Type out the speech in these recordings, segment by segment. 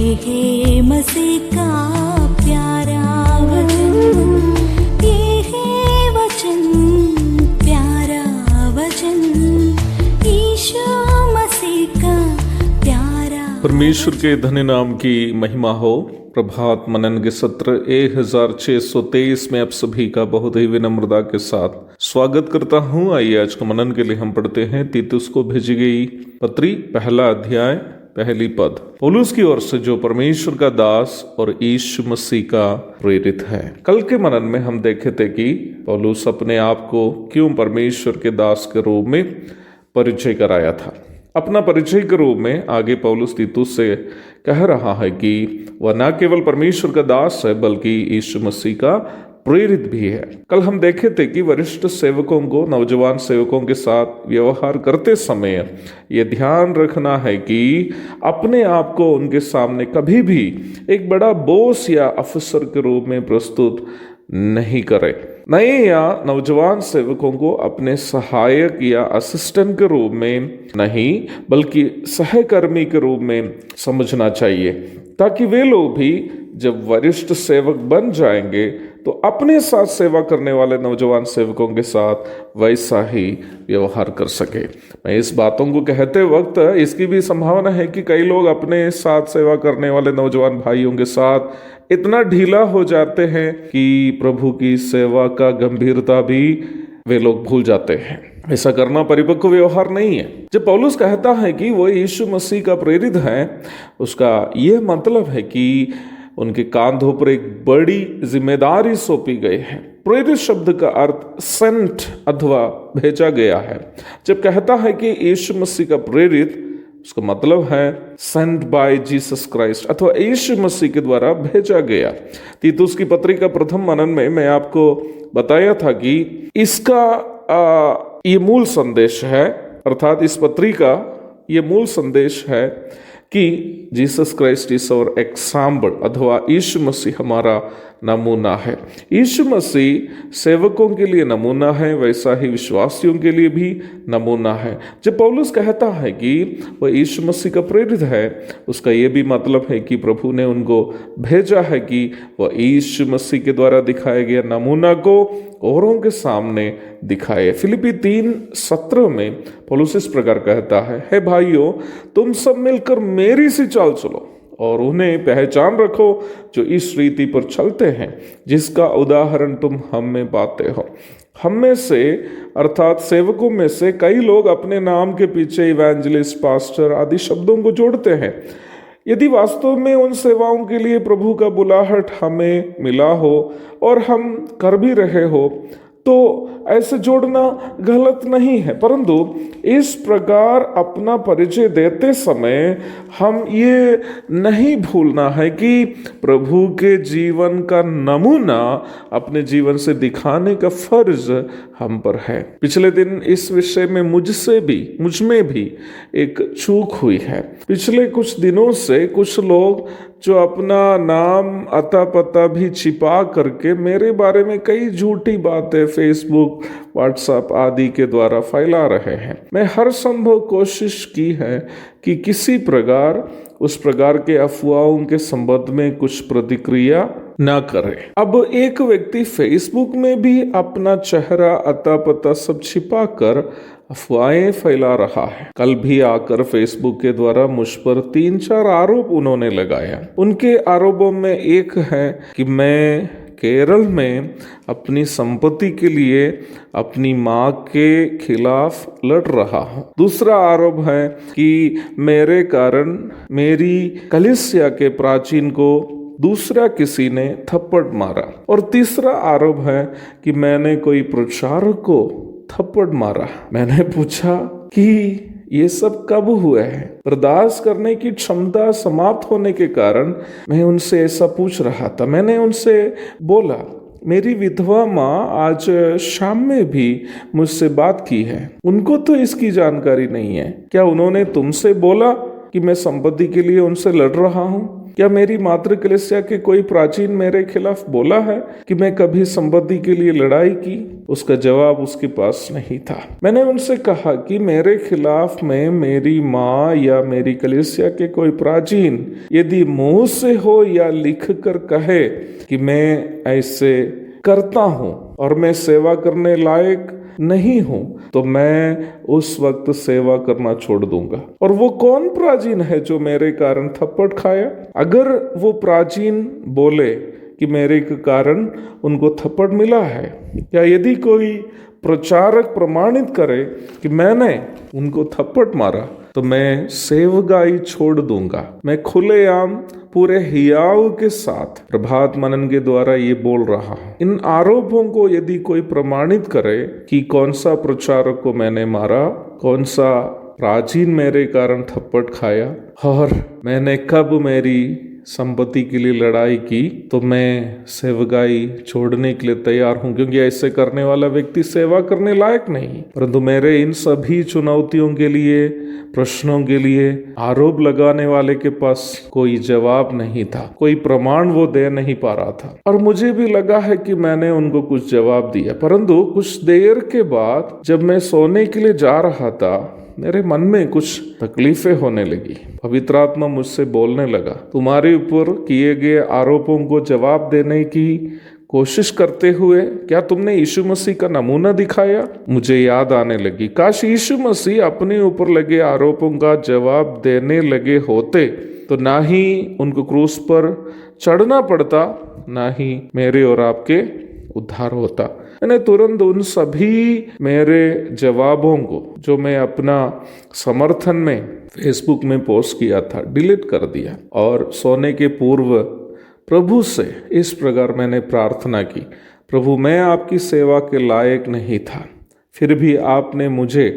है मसीह का प्यारा वचन, ये है वचन, प्यारा वचन, यीशु मसीह का प्यारा। परमेश्वर के धन्य नाम की महिमा हो। प्रभात मनन के सत्र 1623 में आप सभी का बहुत ही विनम्रता के साथ स्वागत करता हूं। आइए आज का मनन के लिए हम पढ़ते हैं तीतुस को भेजी गई पत्री, पहला अध्याय, पहली पद। पौलुस की ओर से जो परमेश्वर का दास और यीशु मसीह का प्रेरित है। कल के मनन में हम देखे थे कि पौलुस अपने आप को क्यों परमेश्वर के दास के रूप में परिचय कराया था। अपना परिचय के रूप में आगे पौलुस तीतुस से कह रहा है कि वह न केवल परमेश्वर का दास है बल्कि यीशु मसीह का प्रेरित भी है। कल हम देखे थे कि वरिष्ठ सेवकों को नौजवान सेवकों के साथ व्यवहार करते समय यह ध्यान रखना है कि अपने आप को उनके सामने कभी भी एक बड़ा बॉस या अफसर के रूप में प्रस्तुत नहीं करे। नए या नौजवान सेवकों को अपने सहायक या असिस्टेंट के रूप में नहीं बल्कि सहकर्मी के रूप में समझना चाहिए, ताकि वे लोग भी जब वरिष्ठ सेवक बन जाएंगे तो अपने साथ सेवा करने वाले नौजवान सेवकों के साथ वैसा ही व्यवहार कर सके। मैं इस बातों को कहते वक्त इसकी भी संभावना है कि कई लोग अपने साथ सेवा करने वाले नौजवान भाइयों के साथ इतना ढीला हो जाते हैं कि प्रभु की सेवा का गंभीरता भी वे लोग भूल जाते हैं। ऐसा करना परिपक्व व्यवहार नहीं है। जब पौलुस कहता है कि वो यीशु मसीह का प्रेरित है, उसका यह मतलब है कि उनके कांधों पर एक बड़ी जिम्मेदारी सौंपी गई है। प्रेरित शब्द का अर्थ सेंट अथवा भेजा गया है। जब कहता है कि यीशु मसीह का प्रेरित, उसका मतलब है सेंट बाय जीसस क्राइस्ट अथवा यीशु मसीह के द्वारा भेजा गया। तीतुस की पत्री का प्रथम मनन में मैं आपको बताया था कि इसका ये मूल संदेश है, अर्थात इस पत्री का ये मूल संदेश है कि Jesus Christ is our example अथवा यीशु मसीह हमारा नमूना है। यीशु मसीह सेवकों के लिए नमूना है, वैसा ही विश्वासियों के लिए भी नमूना है। जब पौलुस कहता है कि वह यीशु मसीह का प्रेरित है, उसका यह भी मतलब है कि प्रभु ने उनको भेजा है कि वह यीशु मसीह के द्वारा दिखाए गए नमूना को औरों के सामने दिखाए। फिलिपी 3:17 में पौलुस इस प्रकार कहता है, हे भाइयों, तुम सब मिलकर मेरी सी चाल चलो और उन्हें पहचान रखो जो इस रीति पर चलते हैं जिसका उदाहरण तुम हम में पाते हो। हम में से अर्थात सेवकों में से कई लोग अपने नाम के पीछे इवेंजलिस्ट, पास्टर आदि शब्दों को जोड़ते हैं। यदि वास्तव में उन सेवाओं के लिए प्रभु का बुलाहट हमें मिला हो और हम कर भी रहे हो तो ऐसे जोड़ना गलत नहीं है, परंतु इस प्रकार अपना परिचय देते समय हम ये नहीं भूलना है कि प्रभु के जीवन का नमूना अपने जीवन से दिखाने का फर्ज हम पर है। पिछले दिन इस विषय में मुझ में भी एक चूक हुई है। पिछले कुछ दिनों से कुछ लोग जो अपना नाम, अता पता भी छिपा करके मेरे बारे में कई झूठी बातें फेसबुक, व्हाट्सएप आदि के द्वारा फैला रहे हैं। मैं हर संभव कोशिश की है कि किसी प्रकार उस प्रकार के अफवाहों के संबंध में कुछ प्रतिक्रिया न करे। अब एक व्यक्ति फेसबुक में भी अपना चेहरा, अता पता सब छिपा कर अफवाहें फैला रहा है। कल भी आकर फेसबुक के द्वारा मुझ पर 3-4 आरोप उन्होंने लगाया। उनके आरोपों में एक है कि मैं केरल में अपनी संपत्ति के लिए अपनी माँ के खिलाफ लड़ रहा हूँ। दूसरा आरोप है कि मेरे कारण मेरी कलीसिया के प्राचीन को दूसरा किसी ने थप्पड़ मारा। और तीसरा आरोप है कि मैंने कोई प्रचारक को थप्पड़ मारा। मैंने पूछा कि ये सब कब हुए हैं? बर्दाश्त करने की क्षमता समाप्त होने के कारण मैं उनसे ऐसा पूछ रहा था। मैंने उनसे बोला, मेरी विधवा माँ आज शाम में भी मुझसे बात की है, उनको तो इसकी जानकारी नहीं है। क्या उन्होंने तुमसे बोला? कि मैं संपत्ति के लिए उनसे लड़ रहा हूँ? क्या मेरी मातृ कलीसिया के कोई प्राचीन मेरे खिलाफ बोला है कि मैं कभी संपत्ति के लिए लड़ाई की? उसका जवाब उसके पास नहीं था। मैंने उनसे कहा कि मेरे खिलाफ में मेरी माँ या मेरी कलीसिया के कोई प्राचीन यदि मुंह से हो या लिख कर कहे कि मैं ऐसे करता हूँ और मैं सेवा करने लायक नहीं हूं, तो मैं उस वक्त सेवा करना छोड़ दूंगा। और वो कौन प्राचीन है जो मेरे कारण थप्पड़ खाया? अगर वो प्राचीन बोले कि मेरे के कारण उनको थप्पड़ मिला है, या यदि कोई प्रचारक प्रमाणित करे कि मैंने उनको थप्पड़ मारा, तो मैं सेवगाई छोड़ दूंगा। मैं खुलेआम पूरे हियाव के साथ प्रभात मनन के द्वारा ये बोल रहा हूं। इन आरोपों को यदि कोई प्रमाणित करे कि कौन सा प्रचारक को मैंने मारा, कौन सा प्राचीन मेरे कारण थप्पड़ खाया और मैंने कब मेरी संपत्ति के लिए लड़ाई की, तो मैं सेवगाई छोड़ने के लिए तैयार हूं, क्योंकि ऐसे करने वाला व्यक्ति सेवा करने लायक नहीं। परंतु मेरे इन सभी चुनौतियों के लिए, प्रश्नों के लिए आरोप लगाने वाले के पास कोई जवाब नहीं था, कोई प्रमाण वो दे नहीं पा रहा था। और मुझे भी लगा है कि मैंने उनको कुछ जवाब दिया, परंतु कुछ देर के बाद जब मैं सोने के लिए जा रहा था, मेरे मन में कुछ तकलीफें होने लगी। पवित्र आत्मा मुझसे बोलने लगा, तुम्हारे ऊपर किए गए आरोपों को जवाब देने की कोशिश करते हुए क्या तुमने यीशु मसीह का नमूना दिखाया? मुझे याद आने लगी, काश यीशु मसीह अपने ऊपर लगे आरोपों का जवाब देने लगे होते तो ना ही उनको क्रूस पर चढ़ना पड़ता, ना ही मेरे और आपके उद्धार होता। मैंने तुरंत उन सभी मेरे जवाबों को जो मैं अपना समर्थन में फेसबुक में पोस्ट किया था, डिलीट कर दिया और सोने के पूर्व प्रभु से इस प्रकार मैंने प्रार्थना की, प्रभु मैं आपकी सेवा के लायक नहीं था, फिर भी आपने मुझे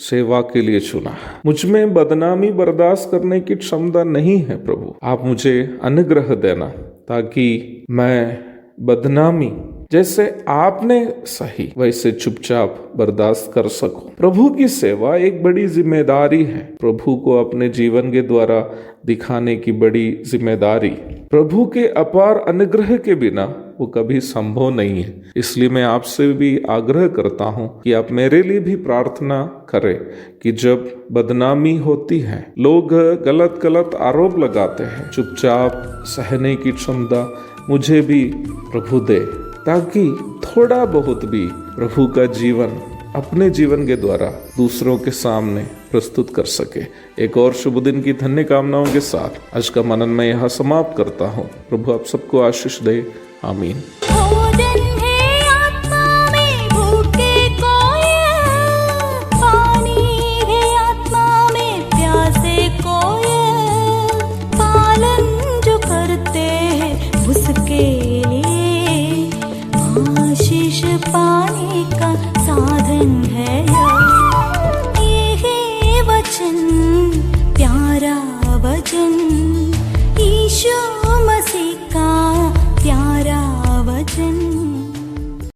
सेवा के लिए चुना। मुझ में बदनामी बर्दाश्त करने की क्षमता नहीं है प्रभु, आप मुझे अनुग्रह देना ताकि मैं बदनामी जैसे आपने सही वैसे चुपचाप बर्दाश्त कर सकूं। प्रभु की सेवा एक बड़ी जिम्मेदारी है, प्रभु को अपने जीवन के द्वारा दिखाने की बड़ी जिम्मेदारी। प्रभु के अपार अनुग्रह के बिना वो कभी संभव नहीं है। इसलिए मैं आपसे भी आग्रह करता हूं कि आप मेरे लिए भी प्रार्थना करें कि जब बदनामी होती है, लोग गलत गलत आरोप लगाते हैं, चुपचाप सहने की क्षमता मुझे भी प्रभु दे, ताकि थोड़ा बहुत भी प्रभु का जीवन अपने जीवन के द्वारा दूसरों के सामने प्रस्तुत कर सके। एक और शुभ दिन की धन्य कामनाओं के साथ आज का मनन मैं यहाँ समाप्त करता हूँ। प्रभु आप सबको आशीष दे। आमीन। पाने का साधन है ये है वचन, प्यारा वचन, यीशु मसीह का प्यारा वचन।